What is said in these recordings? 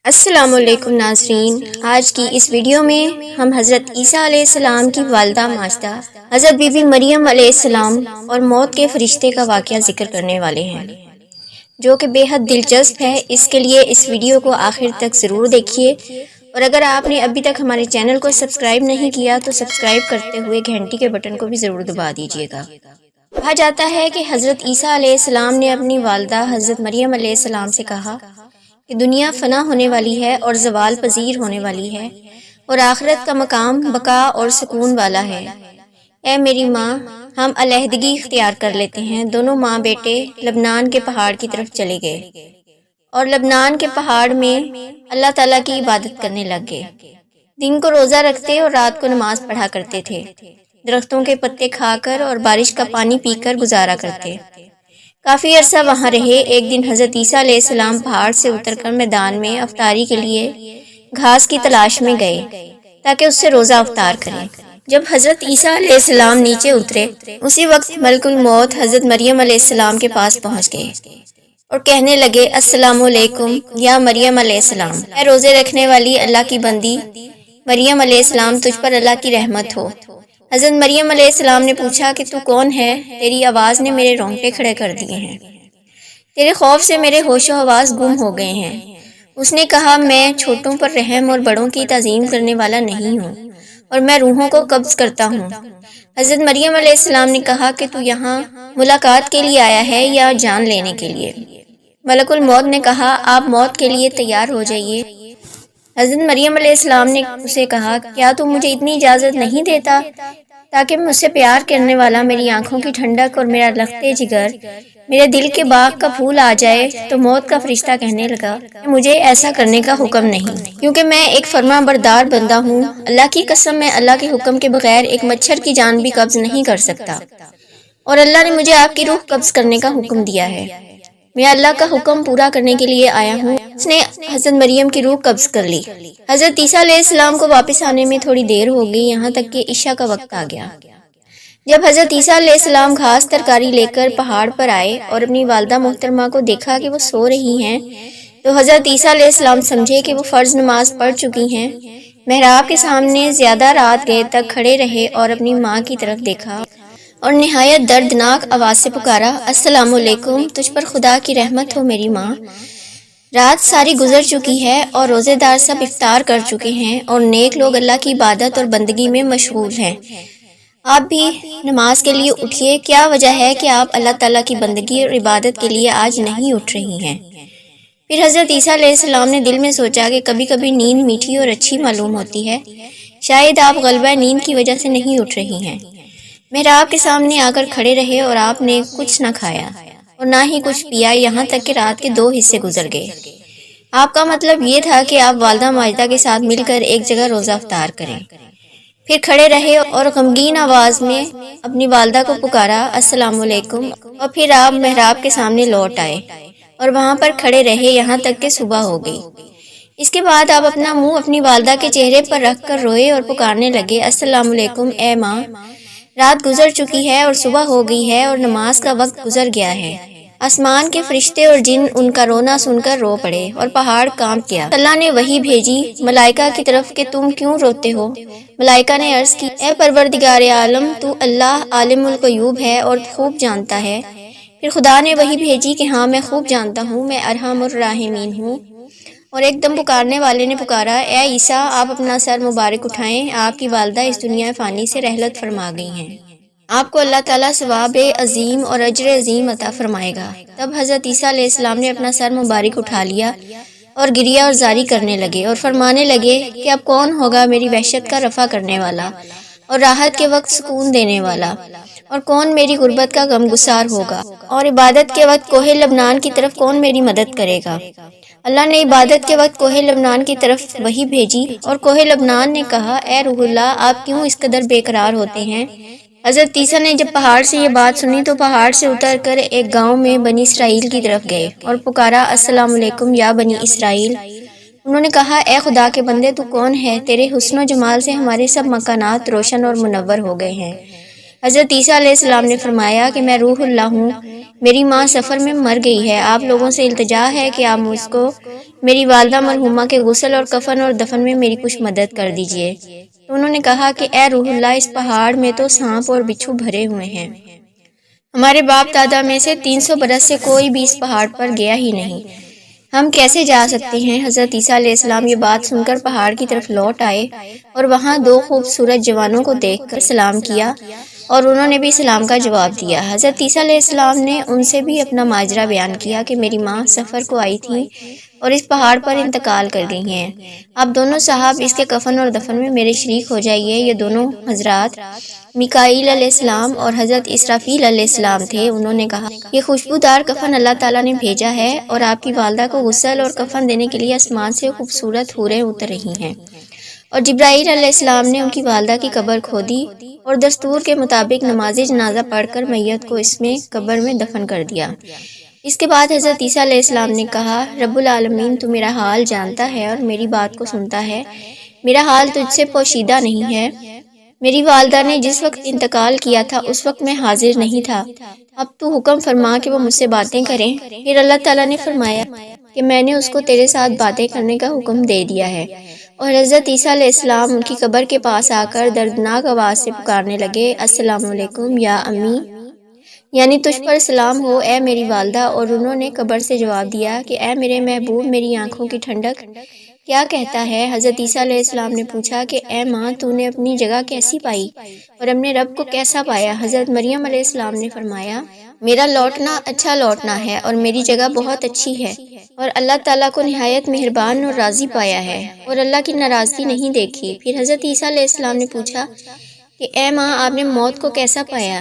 السلام علیکم ناظرین، آج کی اس ویڈیو میں ہم حضرت عیسیٰ علیہ السلام کی والدہ ماجدہ حضرت بی بی مریم علیہ السلام اور موت کے فرشتے کا واقعہ ذکر کرنے والے ہیں، جو کہ بے حد دلچسپ ہے۔ اس کے لیے اس ویڈیو کو آخر تک ضرور دیکھیے، اور اگر آپ نے ابھی تک ہمارے چینل کو سبسکرائب نہیں کیا تو سبسکرائب کرتے ہوئے گھنٹی کے بٹن کو بھی ضرور دبا دیجیے گا۔ کہا جاتا ہے کہ حضرت عیسیٰ علیہ السلام نے اپنی والدہ حضرت مریم علیہ السلام سے کہا کہ دنیا فنا ہونے والی ہے اور زوال پذیر ہونے والی ہے، اور آخرت کا مقام بقا اور سکون والا ہے۔ اے میری ماں، ہم علیحدگی اختیار کر لیتے ہیں۔ دونوں ماں بیٹے لبنان کے پہاڑ کی طرف چلے گئے اور لبنان کے پہاڑ میں اللہ تعالیٰ کی عبادت کرنے لگ گئے۔ دن کو روزہ رکھتے اور رات کو نماز پڑھا کرتے تھے، درختوں کے پتے کھا کر اور بارش کا پانی پی کر گزارا کرتے۔ کافی عرصہ وہاں رہے۔ ایک دن حضرت عیسیٰ علیہ السلام پہاڑ سے اتر کر میدان میں افطاری کے لیے گھاس کی تلاش میں گئے تاکہ اس سے روزہ افطار کریں۔ جب حضرت عیسیٰ علیہ السلام نیچے اترے، اسی وقت ملک الموت حضرت مریم علیہ السلام کے پاس پہنچ گئے اور کہنے لگے، السلام علیکم یا مریم علیہ السلام، اے روزے رکھنے والی اللہ کی بندی مریم علیہ السلام، تجھ پر اللہ کی رحمت ہو۔ حضرت مریم علیہ السلام نے پوچھا کہ تو کون ہے؟ تیری آواز نے میرے رونگٹے کھڑے کر دیے ہیں، تیرے خوف سے میرے ہوش و حواس گم ہو گئے ہیں۔ اس نے کہا، میں چھوٹوں پر رحم اور بڑوں کی تعظیم کرنے والا نہیں ہوں، اور میں روحوں کو قبض کرتا ہوں۔ حضرت مریم علیہ السلام نے کہا کہ تو یہاں ملاقات کے لیے آیا ہے یا جان لینے کے لیے؟ ملک الموت نے کہا، آپ موت کے لیے تیار ہو جائیے۔ حضرت مریم علیہ السلام نے اسے کہا، کیا تم مجھے اتنی اجازت نہیں دیتا تاکہ مجھ سے پیار کرنے والا میری آنکھوں کی ٹھنڈک اور میرا لخت جگر میرے دل کے باغ کا پھول آ جائے؟ تو موت کا فرشتہ کہنے لگا کہ مجھے ایسا کرنے کا حکم نہیں، کیونکہ میں ایک فرما بردار بندہ ہوں۔ اللہ کی قسم، میں اللہ کے حکم کے بغیر ایک مچھر کی جان بھی قبض نہیں کر سکتا، اور اللہ نے مجھے آپ کی روح قبض کرنے کا حکم دیا ہے۔ میں اللہ کا حکم پورا کرنے کے لیے آیا ہوں۔ اس نے حضرت مریم کی روح قبض کر لی۔ حضرت عیسیٰ علیہ السلام کو واپس آنے میں تھوڑی دیر ہو گئی، یہاں تک کہ عشاء کا وقت آ گیا۔ جب حضرت عیسیٰ علیہ السلام گھاس ترکاری لے کر پہاڑ پر آئے اور اپنی والدہ محترمہ کو دیکھا کہ وہ سو رہی ہیں، تو حضرت عیسیٰ علیہ السلام سمجھے کہ وہ فرض نماز پڑھ چکی ہیں۔ محراب کے سامنے زیادہ رات گئے تک کھڑے رہے اور اپنی ماں کی طرف دیکھا اور نہایت دردناک آواز سے پکارا، السلام علیکم، تجھ پر خدا کی رحمت ہو میری ماں۔ رات ساری گزر چکی ہے اور روزے دار سب افطار کر چکے ہیں، اور نیک لوگ اللہ کی عبادت اور بندگی میں مشغول ہیں۔ آپ بھی نماز کے لیے اٹھیے۔ کیا وجہ ہے کہ آپ اللہ تعالیٰ کی بندگی اور عبادت کے لیے آج نہیں اٹھ رہی ہیں؟ پھر حضرت عیسیٰ علیہ السلام نے دل میں سوچا کہ کبھی کبھی نیند میٹھی اور اچھی معلوم ہوتی ہے، شاید آپ غلبہ نیند کی وجہ سے نہیں اٹھ رہی ہیں۔ محراب کے سامنے آ کر کھڑے رہے اور آپ نے کچھ نہ کھایا اور نہ ہی کچھ پیا، یہاں تک کہ رات کے 2 حصے گزر گئے۔ آپ کا مطلب یہ تھا کہ آپ والدہ ماجدہ کے ساتھ مل کر ایک جگہ روزہ افطار کریں۔ پھر کھڑے رہے اور غمگین آواز میں اپنی والدہ کو پکارا، السلام علیکم، اور پھر آپ محراب کے سامنے لوٹ آئے اور وہاں پر کھڑے رہے یہاں تک کہ صبح ہو گئی۔ اس کے بعد آپ اپنا منہ اپنی والدہ کے چہرے پر رکھ کر روئے اور پکارنے لگے، السلام علیکم، اے ماں، رات گزر چکی ہے اور صبح ہو گئی ہے اور نماز کا وقت گزر گیا ہے۔ آسمان کے فرشتے اور جن ان کا رونا سن کر رو پڑے اور پہاڑ کانپ گیا۔ اللہ نے وحی بھیجی ملائکہ کی طرف کہ تم کیوں روتے ہو؟ ملائکہ نے عرض کی، اے پروردگار عالم، تو اللہ عالم الغیوب ہے اور خوب جانتا ہے۔ پھر خدا نے وحی بھیجی کہ ہاں، میں خوب جانتا ہوں، میں ارحم الراحمین ہوں۔ اور ایک دم پکارنے والے نے پکارا، اے عیسیٰ، آپ اپنا سر مبارک اٹھائیں، آپ کی والدہ اس دنیا فانی سے رحلت فرما گئی ہیں، آپ کو اللہ تعالیٰ ثواب عظیم اور اجر عظیم عطا فرمائے گا۔ تب حضرت عیسیٰ علیہ السلام نے اپنا سر مبارک اٹھا لیا اور گریہ اور زاری کرنے لگے اور فرمانے لگے کہ اب کون ہوگا میری وحشت کا رفع کرنے والا اور راحت کے وقت سکون دینے والا، اور کون میری غربت کا غمگسار ہوگا، اور عبادت کے وقت کوہ لبنان کی طرف کون میری مدد کرے گا۔ اللہ نے عبادت کے وقت کوہ لبنان کی طرف وحی بھیجی اور کوہ لبنان نے کہا، اے روح اللہ، آپ کیوں اس قدر بے قرار ہوتے ہیں؟ حضرت عیسیٰ نے جب پہاڑ سے یہ بات سنی تو پہاڑ سے اتر کر ایک گاؤں میں بنی اسرائیل کی طرف گئے اور پکارا، السلام علیکم یا بنی اسرائیل۔ انہوں نے کہا، اے خدا کے بندے، تو کون ہے؟ تیرے حسن و جمال سے ہمارے سب مکانات روشن اور منور ہو گئے ہیں۔ حضرت عیسیٰ علیہ السلام نے فرمایا کہ میں روح اللہ ہوں، میری ماں سفر میں مر گئی ہے، آپ لوگوں سے التجا ہے کہ آپ مجھ کو میری والدہ مرحومہ کے غسل اور کفن اور دفن میں میری کچھ مدد کر دیجیے۔ تو انہوں نے کہا کہ اے روح اللہ، اس پہاڑ میں تو سانپ اور بچھو بھرے ہوئے ہیں، ہمارے باپ دادا میں سے 300 برس سے کوئی بھی اس پہاڑ پر گیا ہی نہیں، ہم کیسے جا سکتے ہیں؟ حضرت عیسیٰ علیہ السلام یہ بات سن کر پہاڑ کی طرف لوٹ آئے اور وہاں 2 خوبصورت جوانوں کو دیکھ کر سلام کیا اور انہوں نے بھی سلام کا جواب دیا۔ حضرت عیسیٰ علیہ السلام نے ان سے بھی اپنا ماجرا بیان کیا کہ میری ماں سفر کو آئی تھی اور اس پہاڑ پر انتقال کر گئی ہیں، آپ دونوں صاحب اس کے کفن اور دفن میں میرے شریک ہو جائیے۔ یہ دونوں حضرات میکائیل علیہ السلام اور حضرت اسرافیل علیہ السلام تھے۔ انہوں نے کہا یہ خوشبودار کفن اللہ تعالیٰ نے بھیجا ہے اور آپ کی والدہ کو غسل اور کفن دینے کے لیے آسمان سے خوبصورت حوریں اتر رہی ہیں، اور جبرائیل علیہ السلام نے ان کی والدہ کی قبر کھودی اور دستور کے مطابق نماز جنازہ پڑھ کر میت کو اس میں قبر میں دفن کر دیا۔ اس کے بعد حضرت عیسیٰ علیہ السلام نے کہا رب العالمین تو میرا حال جانتا ہے اور میری بات کو سنتا ہے، میرا حال تجھ سے پوشیدہ نہیں ہے، میری والدہ نے جس وقت انتقال کیا تھا اس وقت میں حاضر نہیں تھا، اب تو حکم فرما کہ وہ مجھ سے باتیں کریں۔ پھر اللہ تعالیٰ نے فرمایا کہ میں نے اس کو تیرے ساتھ باتیں کرنے کا حکم دے دیا ہے، اور حضرت عیسیٰ علیہ السلام ان کی قبر کے پاس آ کر دردناک آواز سے پکارنے لگے السلام علیکم یا امی، یعنی تجھ پر سلام ہو اے میری والدہ، اور انہوں نے قبر سے جواب دیا کہ اے میرے محبوب، میری آنکھوں کی ٹھنڈک، کیا کہتا ہے؟ حضرت عیسیٰ علیہ السلام نے پوچھا کہ اے ماں، تو نے اپنی جگہ کیسی پائی اور اپنے رب کو کیسا پایا؟ حضرت مریم علیہ السلام نے فرمایا میرا لوٹنا اچھا لوٹنا ہے اور میری جگہ بہت اچھی ہے، اور اللہ تعالیٰ کو نہایت مہربان اور راضی پایا ہے اور اللہ کی ناراضگی نہیں دیکھی۔ پھر حضرت عیسیٰ علیہ السلام نے پوچھا کہ اے ماں، آپ نے موت کو کیسا پایا؟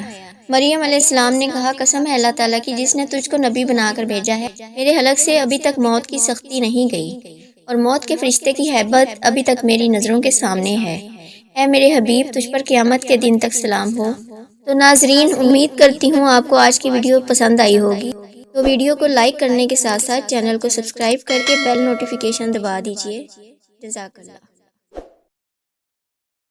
مریم علیہ السلام نے کہا قسم ہے اللہ تعالیٰ کی جس نے تجھ کو نبی بنا کر بھیجا ہے، میرے حلق سے ابھی تک موت کی سختی نہیں گئی اور موت کے فرشتے کی ہیبت ابھی تک میری نظروں کے سامنے ہے۔ اے میرے حبیب، تجھ پر قیامت کے دن تک سلام ہو۔ تو ناظرین، امید کرتی ہوں آپ کو آج کی ویڈیو پسند آئی ہوگی، تو ویڈیو کو لائک کرنے کے ساتھ ساتھ چینل کو سبسکرائب کر کے بیل نوٹیفیکیشن دبا دیجیے۔ جزاک اللہ۔